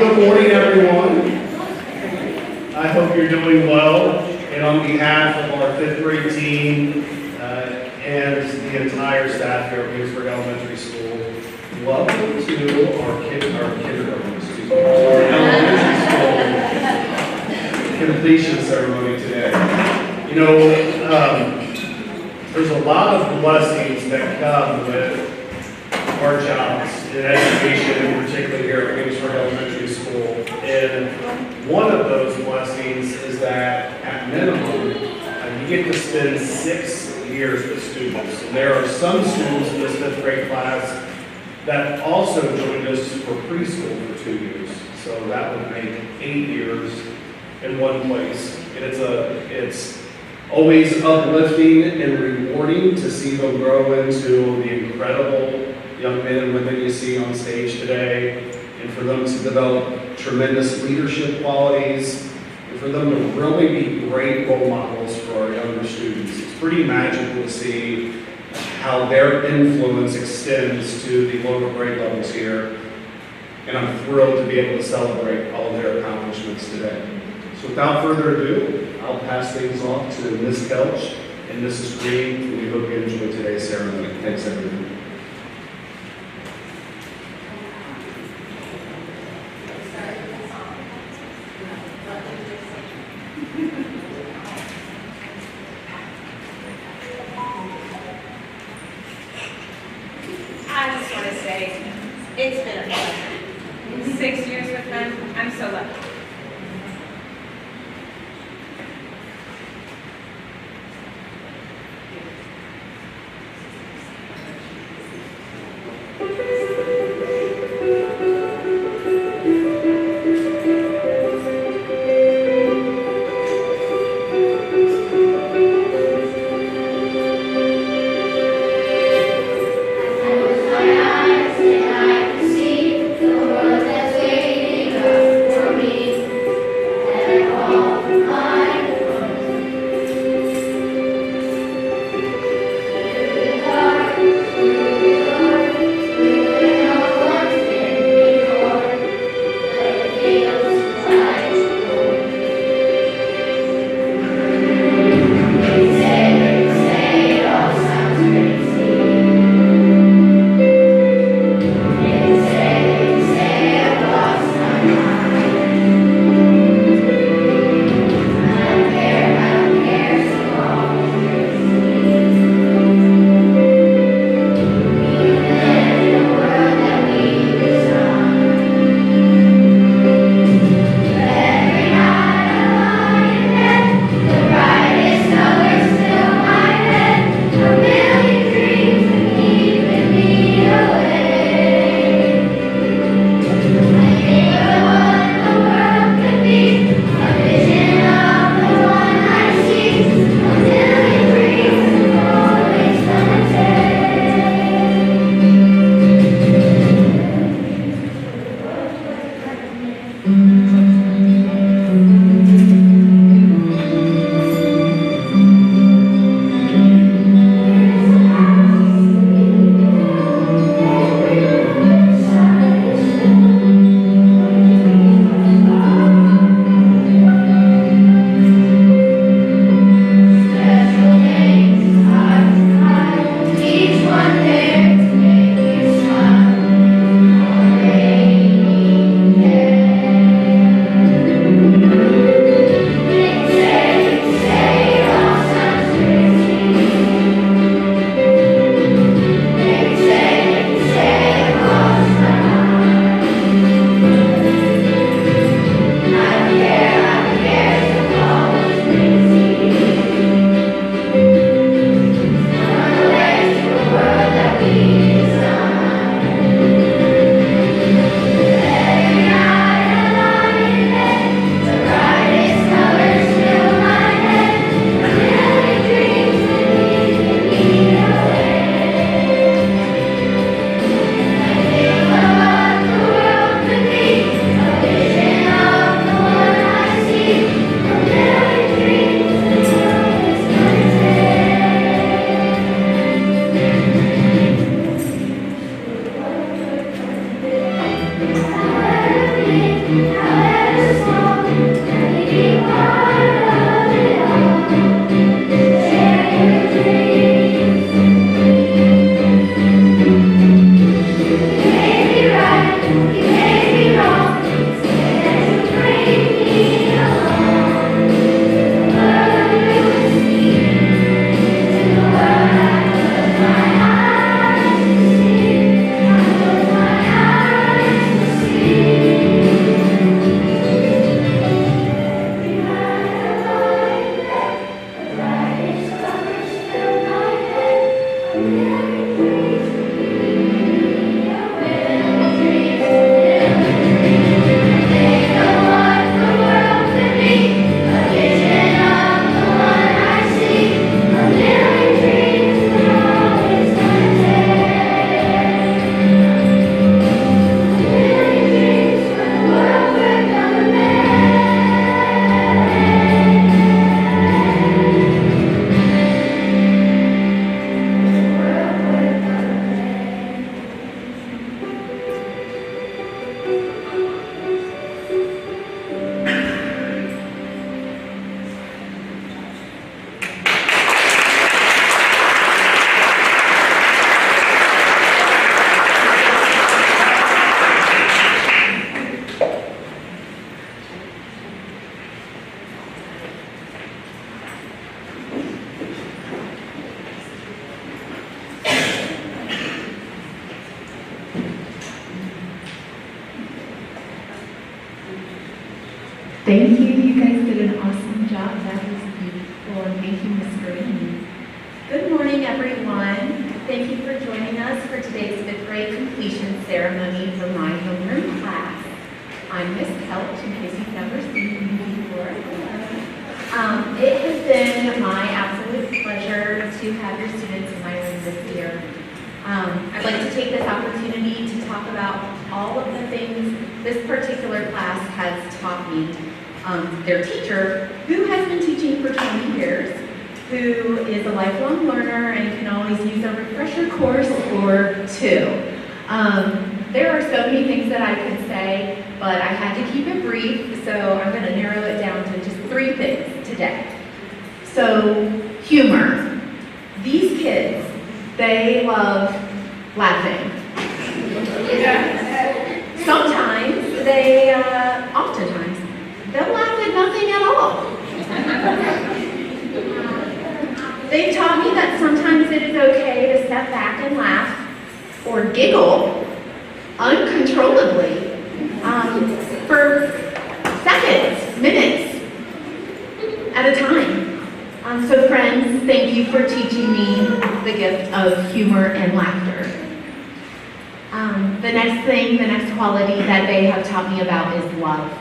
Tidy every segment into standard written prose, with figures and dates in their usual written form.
Good morning, everyone. I hope you're doing well. And on behalf of our fifth grade team and the entire staff here at Williamsburg Elementary School, welcome to our kindergarten, our elementary school completion ceremony today. You know, there's a lot of blessings that come with our jobs in education, and particularly here at Williamsburg Elementary School. And one of those blessings is that, at minimum, you get to spend 6 years with students. And there are some students in this fifth grade class that also joined us for preschool for 2 years. So that would make 8 years in one place. And it's always uplifting and rewarding to see them grow into the incredible young men and women you see on stage today, and for them to develop tremendous leadership qualities, and for them to really be great role models for our younger students. It's pretty magical to see how their influence extends to the lower grade levels here, and I'm thrilled to be able to celebrate all of their accomplishments today. So without further ado, I'll pass things off to Ms. Kelch and Mrs. Green, and we hope you enjoy today's ceremony. Thanks, everyone. It's been a pleasure. 6 years with them, I'm so lucky. Thank you. You guys did an awesome job. That was beautiful. And thank you, Ms. Green. Good morning, everyone. Thank you for joining us for today's fifth grade completion ceremony for my homeroom class. I'm Miss Kelch, in case you've never seen me before. It has been my absolute pleasure to have your students in my room this year. I'd like to take this opportunity to talk about all of the things this particular class has taught me. Their teacher, who has been teaching for 20 years, who is a lifelong learner and can always use a refresher course or two. There are so many things that I could say, but I had to keep it brief, so I'm going to narrow it down to just 3 things today. So, humor. These kids, they love laughing. Sometimes oftentimes, they'll laugh at nothing at all. They've taught me that sometimes it is okay to step back and laugh or giggle uncontrollably for seconds, minutes at a time. So friends, thank you for teaching me the gift of humor and laughter. The next quality that they have taught me about is love.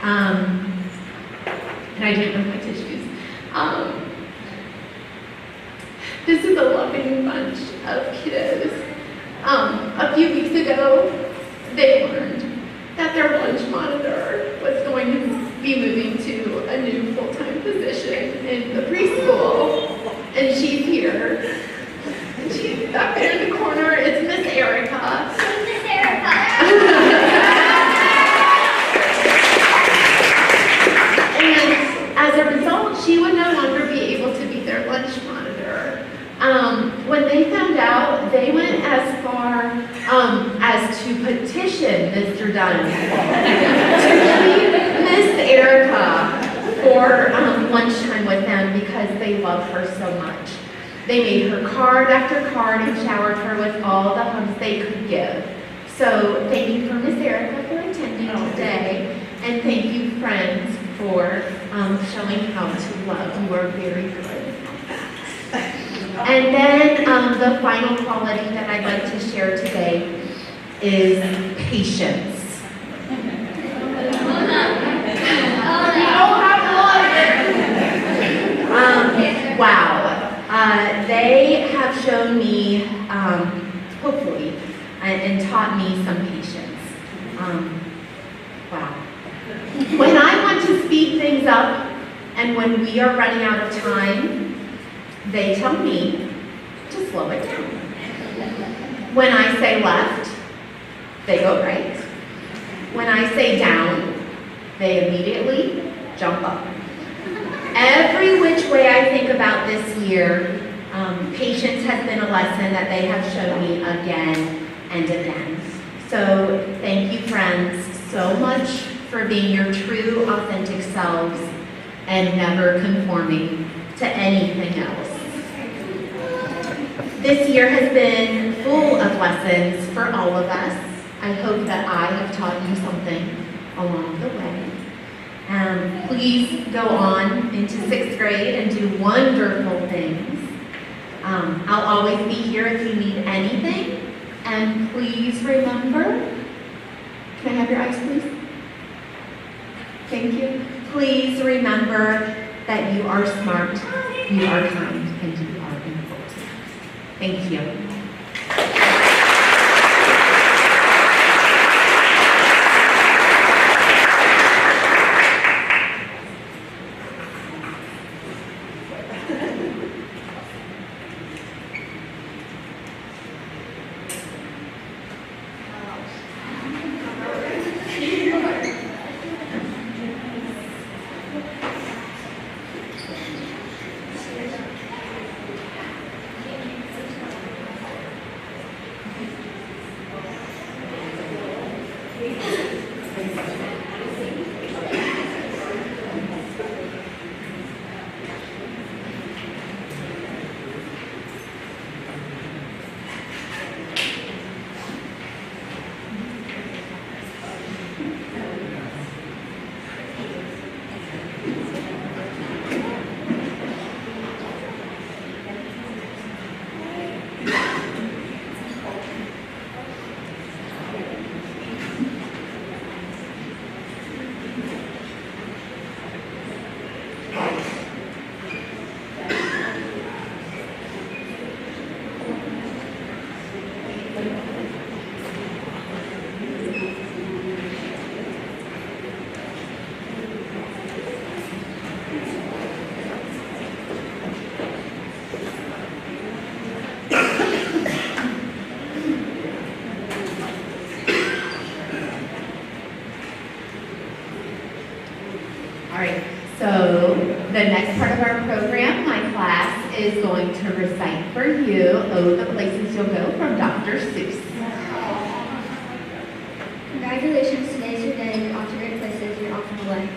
And I didn't bring my tissues. This is a loving bunch of kiddos. A few weeks ago, they learned that their lunch monitor was going to be moving to a new full-time position in the preschool. And she's here. And she's back there in the corner. It's Miss Erica. Miss Erica. And as a result, she would no longer be able to be their lunch monitor. When they found out, they went as far as to petition Mr. Dunn to keep Miss Erica for lunchtime with them because they love her so much. They made her card after card and showered her with all the hugs they could give. So thank you for Miss Erica for attending today, and thank you, friends, for showing how to love. You are very good. And then the final quality that I'd like to share today is patience. Wow. They have shown me, hopefully, and taught me some patience. Wow. When I want to speed things up and when we are running out of time, they tell me to slow it down. When I say left, they go right. When I say down, they immediately jump up. Every which way I think about this year, patience has been a lesson that they have shown me again and again. So thank you, friends, so much for being your true, authentic selves and never conforming to anything else. This year has been full of lessons for all of us. I hope that I have taught you something along the way. Please go on into 6th grade and do wonderful things. I'll always be here if you need anything. And please remember, can I have your eyes, please? Thank you. Please remember that you are smart, you are kind, and you are important. Thank you. All right, so the next part of our program, my class is going to recite for you "Oh, the Places You'll Go" from Dr. Seuss. Congratulations, today's your day. You're off to great places. You're off and away.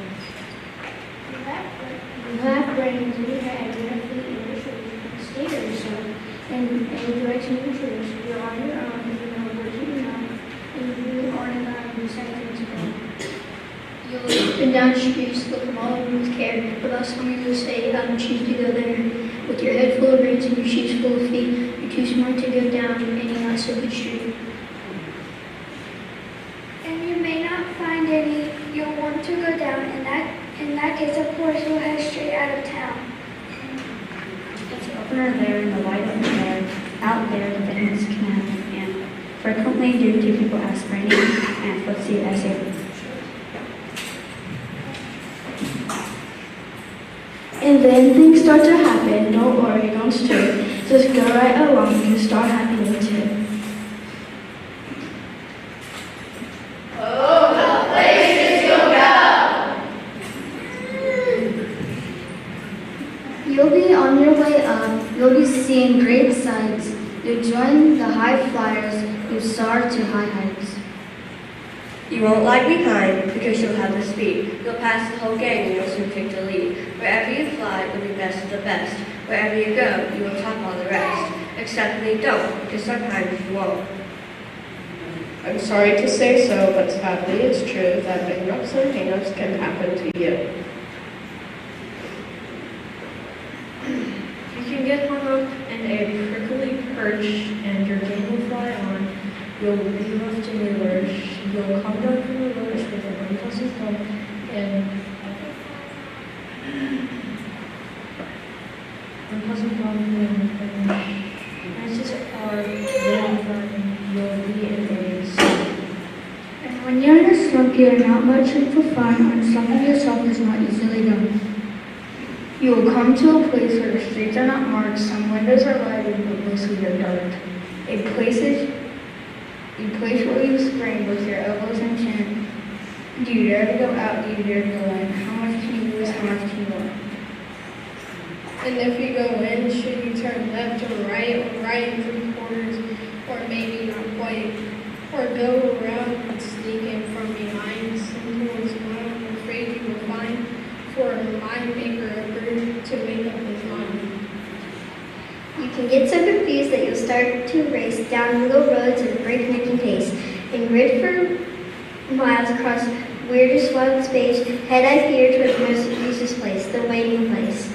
You have brains in your head, you have feet in your shoes. Stay to yourself and direction your truths. You're on your own and you know what you know. And you are in line and decide to go. You look up and down the streets, look from all over with care. Without somewhere to stay, you choose to go there. With your head full of brains and your shoes full of feet, you're too smart to go down any not so good street. And you may not find any you'll want to go down. In that case, of course, you'll head straight out of town. It's the opener there and the light over there, out there, the famous canal, and frequently do people ask for any, and let's see I say. And then things start to happen. Don't worry, don't stray. Just go right along and start happening too. Oh, the places you'll go. You'll be on your way up. You'll be seeing great sights. You'll join the high flyers. You'll soar to high heights. You won't lag behind because you'll have the speed. You'll pass the whole gang and you'll soon take the lead. Wherever you fly, you'll be best of the best. Wherever you go, you will top all the rest. Except when you don't, because sometimes you won't. I'm sorry to say so, but sadly it's true that hang-ups and hang-ups can happen to you. You can get hung up in a prickly perch and your game will fly on. You'll be off to New Lurch. You'll come down from the lurch with an unpleasant thump and as it's hard, then you'll be in a slump. And when you're in a slump, you're not much in for fun, and slumping yourself is not easily done. You will come to a place where the streets are not marked, some windows are lighted, but mostly they're dark. A place where you scream with your elbows and chin. Do you dare to go out? Do you dare to go in? How much can you lose? How much can you win? And if you go in, should you turn left or right and 3/4, or maybe not quite, or go around and sneak in from behind? Someone's smile, I'm afraid you will find, for a mind maker a bird to make up his mind. You can get so confused that you'll start to race down little roads at a breakneck pace and rid for miles across weirdest wild space. Head I fear towards the most useless place, the waiting place.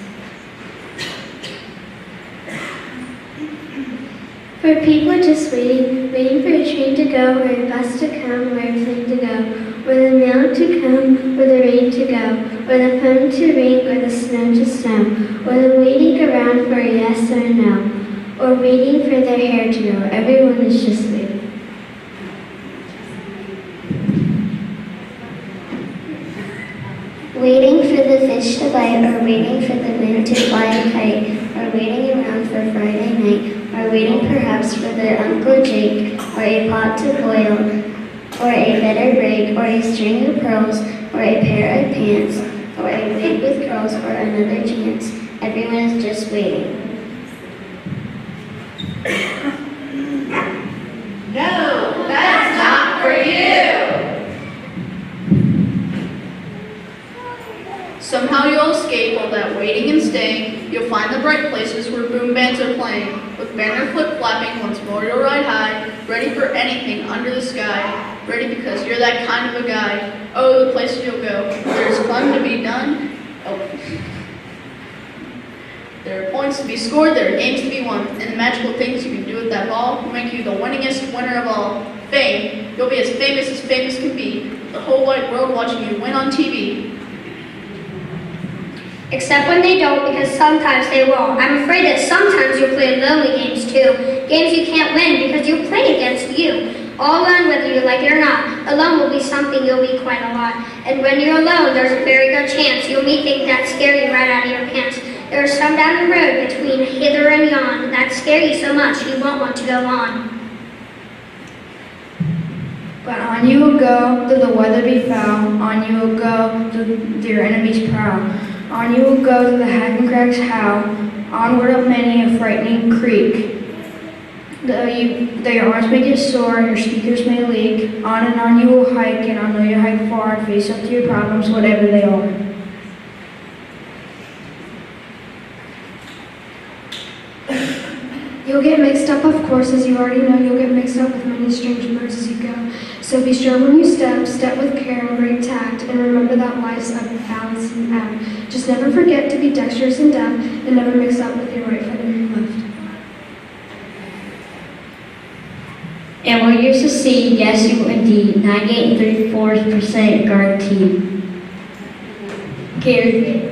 For people are just waiting for a train to go, or a bus to come, or a plane to go, or the mail to come, or the rain to go, or the phone to ring, or the snow to snow, or the waiting around for a yes or a no, or waiting for their hair to grow. Everyone is just waiting. Waiting for the fish to bite, or waiting for the wind to fly a kite, or waiting around for Friday night, or waiting perhaps for their Uncle Jake, or a pot to boil, or a better break, or a string of pearls, or a pair of pants, or a wig with curls, or another chance. Everyone is just waiting. No, that's not for you. Somehow you'll escape all that waiting and staying. You'll find the bright places where boom bands are playing. With banner flip-flapping, once more you'll ride high, ready for anything under the sky. Ready because you're that kind of a guy. Oh, the places you'll go. There's fun to be done. Oh. There are points to be scored, there are games to be won, and the magical things you can do with that ball will make you the winningest winner of all. Fame. You'll be as famous can be. The whole wide world watching you win on TV. Except when they don't, because sometimes they won't. I'm afraid that sometimes you'll play lonely games too. Games you can't win because you'll play against you. All alone, whether you like it or not. Alone will be something you'll be quite a lot. And when you're alone, there's a very good chance you'll meet things that scare you right out of your pants. There are some down the road between hither and yon that scare you so much you won't want to go on. But on you will go, though the weather be foul. On you will go, though your enemies prowl. On you will go, though the hackcracks howl. Onward up many a frightening creek. Though your arms may get sore and your speakers may leak. On and on you will hike, and I'll know you hike far and face up to your problems, whatever they are. You'll get mixed up, of course, as you already know. You'll get mixed up with many strange birds as you go. So be sure when you step with care and great tact, and remember that life's a balancing act. Just never forget to be dexterous and deft, and never mix up with your right foot and your left. And what you succeed, yes you will indeed, 98 3/4% guaranteed. Gary.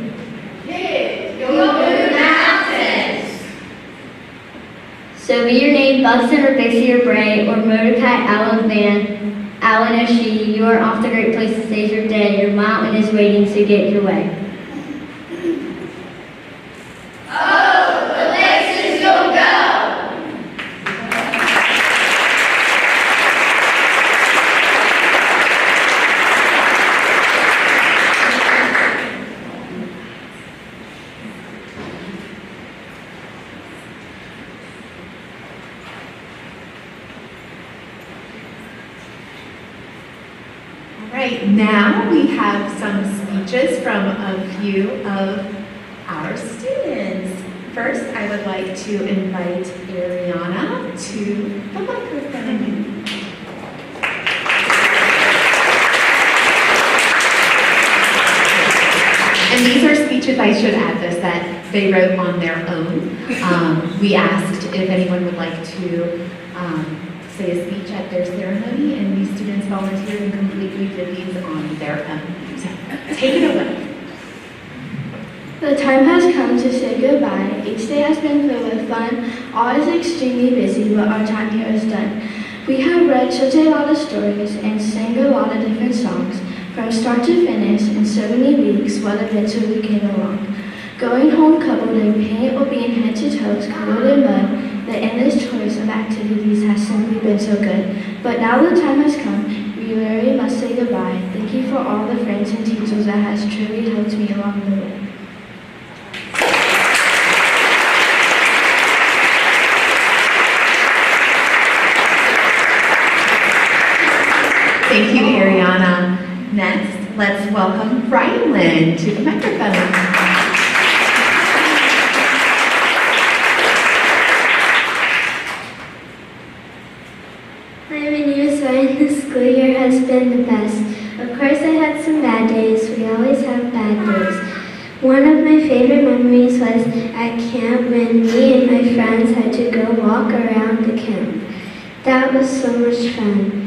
So be your name Buxton or Bixie or Bray or Motorcat, Alan Van, Alan or she, you are off the great place to save your day. Your mountain is waiting, so get your way. Right, now we have some speeches from a few of our students. First, I would like to invite Ariana to the microphone. And these are speeches, I should add this, that they wrote on their own. We asked if anyone would like to say a speech at their ceremony, and these students volunteered and completely did these on their own. So, take it away. The time has come to say goodbye. Each day has been filled with fun. All is extremely busy, but our time here is done. We have read such a lot of stories and sang a lot of different songs, from start to finish in so many weeks while eventually came along. Going home covered in paint or being head to toes covered in mud, the endless choice of activities has simply been so good. But now the time has come, we really must say goodbye. Thank you for all the friends and teachers that has truly helped me along the way. Thank you, Ariana. Next, let's welcome Rylan to the microphone. I'm a new sign. The school year has been the best. Of course, I had some bad days. We always have bad days. One of my favorite memories was at camp when me and my friends had to go walk around the camp. That was so much fun.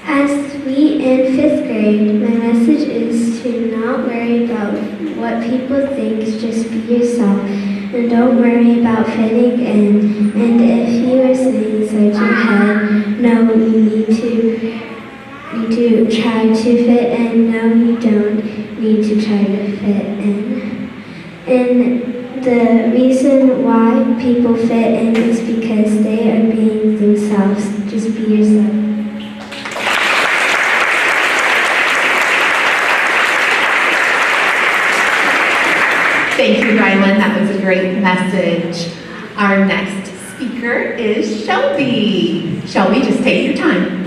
As we end 5th grade, my message is to not worry about what people think. Just be yourself and don't worry about fitting in. And if you are saying inside your head, no, you need to try to fit in. No, you don't need to try to fit in. And the reason why people fit in is because they are being themselves. Just be yourself. Thank you, Rylan. That was a great message. Our next speaker is Shelby. Shelby, just take your time.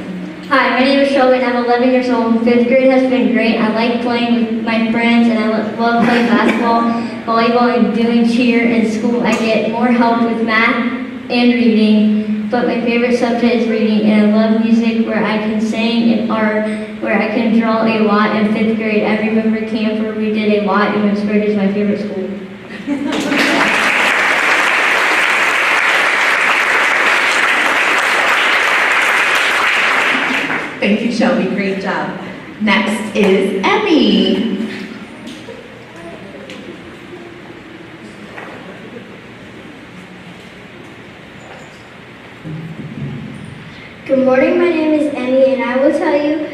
Hi, my name is Shelby and I'm 11 years old. 5th grade has been great. I like playing with my friends and I love playing basketball, volleyball, and doing cheer. In school, I get more help with math and reading, but my favorite subject is reading, and I love music where I can sing and art, where I can draw a lot. In 5th grade, I remember camp where we did a lot, and Williamsburg is my favorite school. Thank you, Shelby. Great job. Next is Emmy. Good morning, my name is Emmy, and I will tell you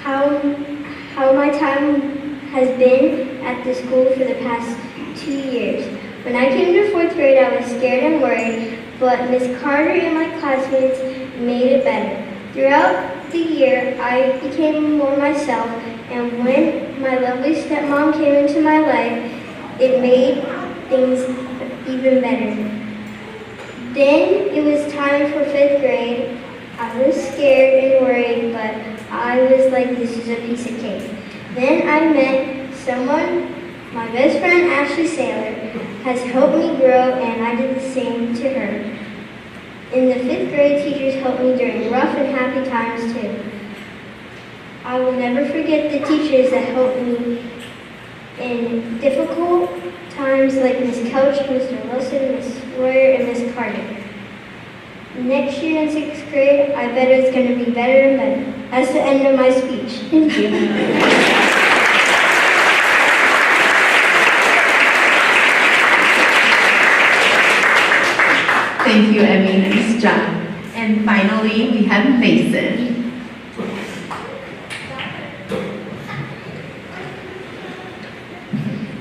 how my time has been at the school for the past 2 years. When I came to 4th grade, I was scared and worried, but Miss Carter and my classmates made it better. Throughout the year, I became more myself, and when my lovely stepmom came into my life, it made things even better. Then it was time for 5th grade. I was scared and worried, but I was like, this is a piece of cake. Then I met someone, my best friend Ashley Saylor, has helped me grow, and I did the same to her. In the 5th grade, teachers helped me during rough and happy times too. I will never forget the teachers that helped me in difficult times like Miss Kelch, Mr. Wilson, Miss Royer, and Miss Carter. Next year in 6th grade, I bet it's going to be better and better. That's the end of my speech. Thank you. Thank you, Emmy. Nice job. And finally, we have Mason.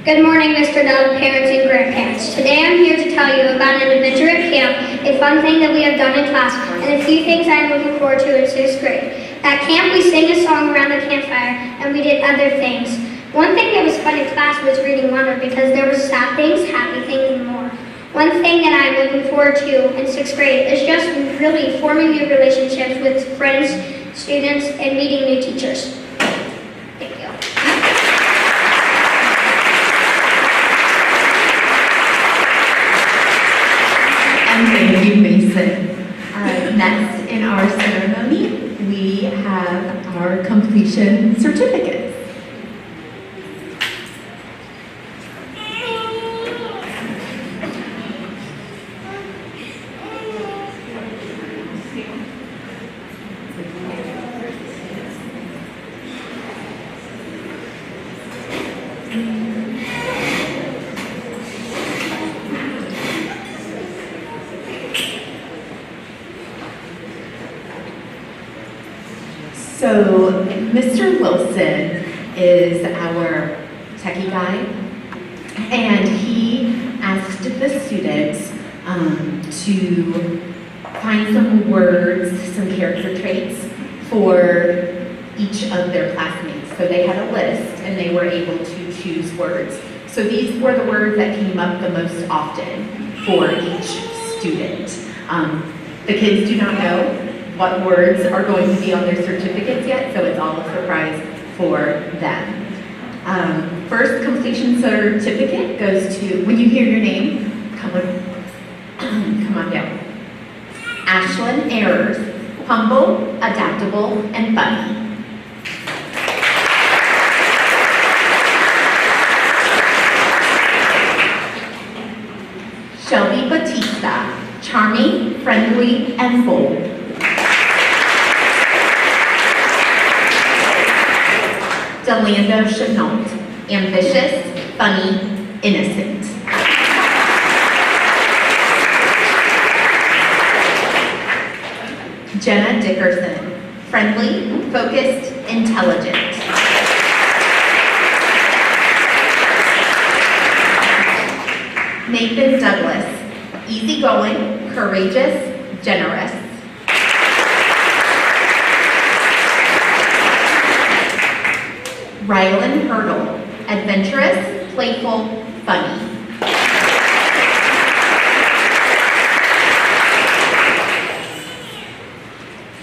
Good morning, Mr. Dove, parents and grandparents. Today I'm here to tell you about an adventure at camp, a fun thing that we have done in class, and a few things I'm looking forward to in 6th grade. At camp, we sang a song around the campfire, and we did other things. One thing that was fun in class was reading Wonder because there were sad things, happy things, and more. One thing that I'm looking forward to in 6th grade is just really forming new relationships with friends, students, and meeting new teachers. Thank you. And thank you, Mason. Next in our ceremony, we have our completion certificates. So Mr. Wilson is our techie guy, and he asked the students to find some words, some character traits for each of their classmates. So they had a list, and they were able to choose words. So these were the words that came up the most often for each student. The kids do not know what words are going to be on their certificates yet, so it's all a surprise for them. First completion certificate goes to, when you hear your name, come on down. Ashlyn Ayers, humble, adaptable, and funny. Shelby Batista, charming, friendly, and bold. Delando Chenault, ambitious, funny, innocent. Jenna Dickerson, friendly, focused, intelligent. Nathan Douglas, easygoing, courageous, generous. Rylan Hurdle, adventurous, playful, funny.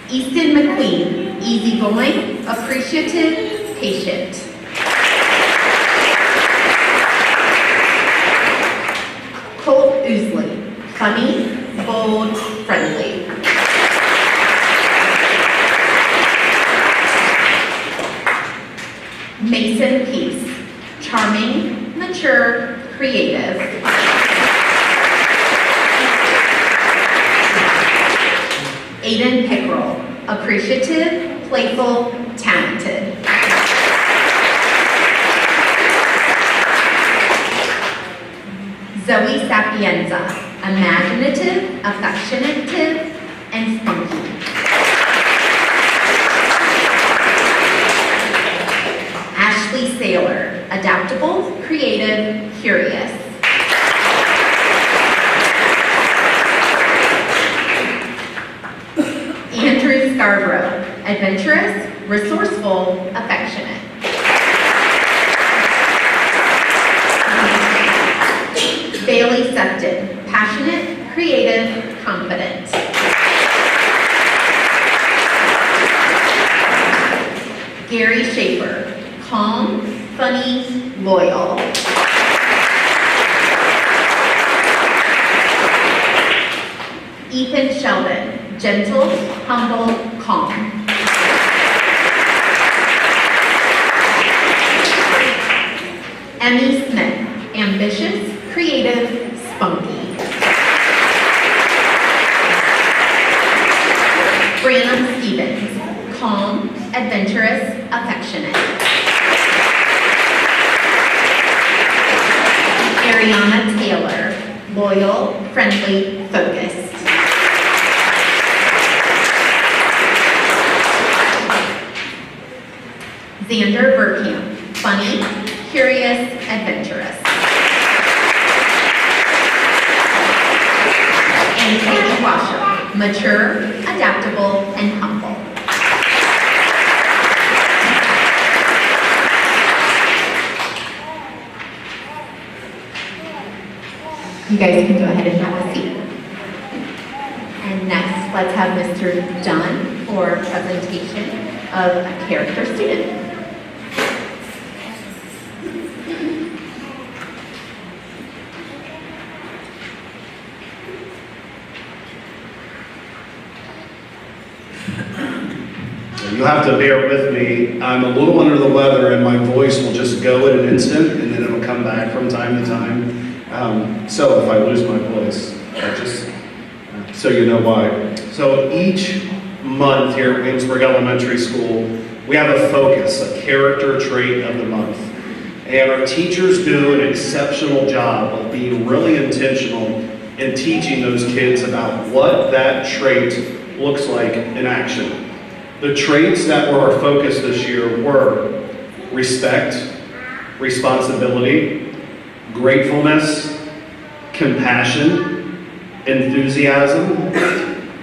Easton McQueen, easygoing, appreciative, patient. Colt Oosley, funny, bold, friendly. Mason Peace, charming, mature, creative. Aiden Pickrell, appreciative, playful, talented. Zoe Sapienza, imaginative, affectionate, and spunky. Ashley Saylor, adaptable, creative, curious. Andrew Scarborough, adventurous, resourceful, affectionate. Bailey Sefton, passionate, creative, confident. Gary Schaefer, calm, funny, loyal. Ethan Sheldon, gentle, humble, calm. Emmy Smith, ambitious, creative, spunky. Branham Stevens, calm, adventurous, affectionate. Ariana Taylor, loyal, friendly, focused. Xander Burkamp, funny, curious, adventurous. And Katie Washer, mature, adaptable, and humble. You guys can go ahead and have a seat. And next, let's have Mr. Dunn for a presentation of a character student. You have to bear with me. I'm a little under the weather and my voice will just go in an instant and then it'll come back from time to time. So if I lose my voice, just so you know why. So each month here at Williamsburg Elementary School, we have a focus, a character trait of the month. And our teachers do an exceptional job of being really intentional in teaching those kids about what that trait looks like in action. The traits that were our focus this year were respect, responsibility, gratefulness, compassion, enthusiasm,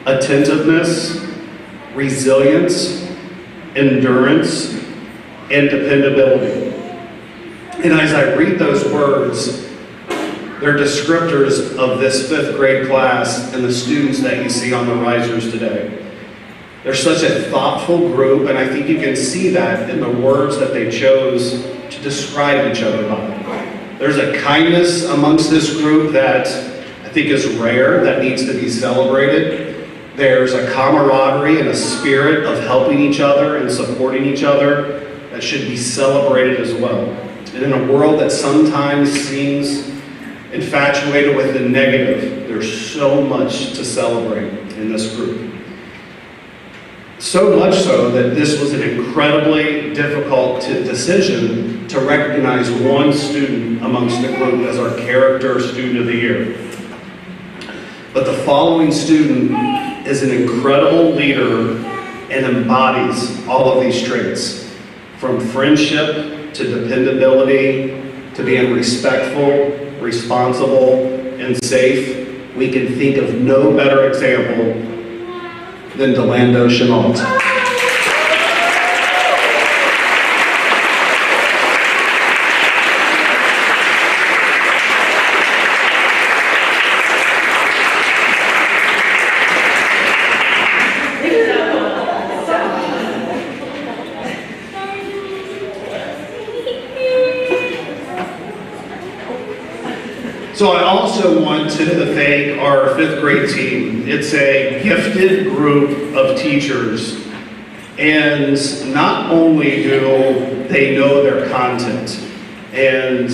attentiveness, resilience, endurance, and dependability. And as I read those words, they're descriptors of this 5th grade class and the students that you see on the risers today. They're such a thoughtful group, and I think you can see that in the words that they chose to describe each other by. There's a kindness amongst this group that I think is rare, that needs to be celebrated. There's a camaraderie and a spirit of helping each other and supporting each other that should be celebrated as well. And in a world that sometimes seems infatuated with the negative, there's so much to celebrate in this group. So much so that this was an incredibly difficult decision to recognize one student amongst the group as our character student of the year. But the following student is an incredible leader and embodies all of these traits, from friendship to dependability to being respectful, responsible, and safe. We can think of no better example than Delando Chenault. So I also want to thank our 5th grade team. It's a gifted group of teachers, and not only do they know their content and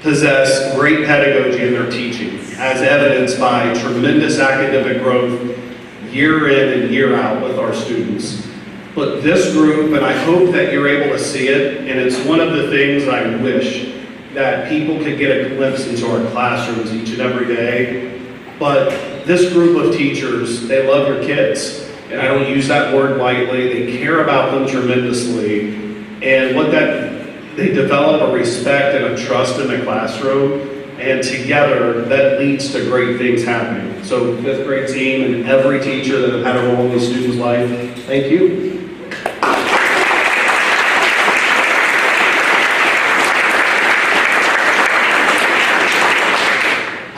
possess great pedagogy in their teaching, as evidenced by tremendous academic growth year in and year out with our students. But this group, and I hope that you're able to see it, and it's one of the things I wish that people could get a glimpse into our classrooms each and every day. But this group of teachers, they love your kids. And I don't use that word lightly. They care about them tremendously. And they develop a respect and a trust in the classroom and together that leads to great things happening. So 5th grade team and every teacher that have had a role in these students' life, thank you.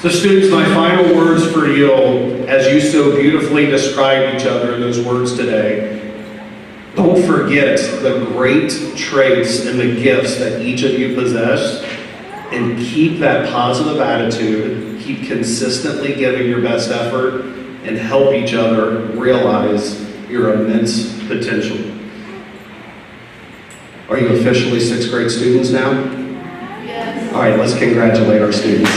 So students, my final words for you, as you so beautifully described each other in those words today, don't forget the great traits and the gifts that each of you possess, and keep that positive attitude, keep consistently giving your best effort, and help each other realize your immense potential. Are you officially 6th grade students now? Yes. All right, let's congratulate our students.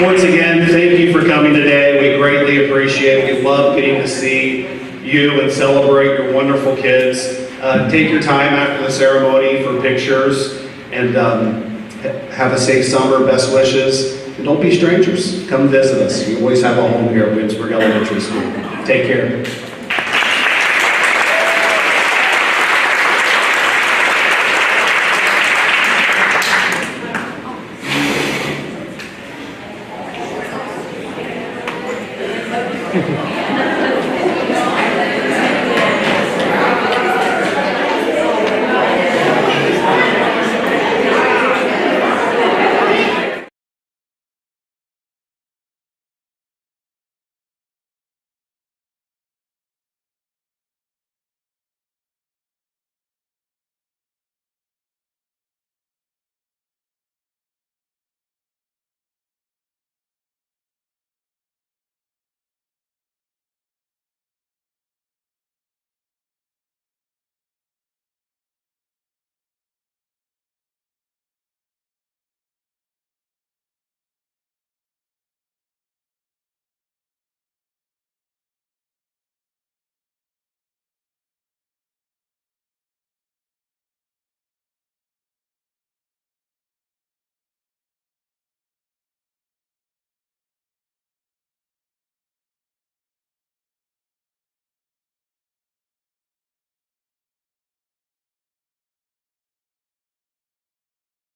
Once again, thank you for coming today. We greatly appreciate it. We love getting to see you and celebrate your wonderful kids. Take your time after the ceremony for pictures, and have a safe summer. Best wishes. And don't be strangers. Come visit us. You always have a home here at Williamsburg Elementary School. Take care.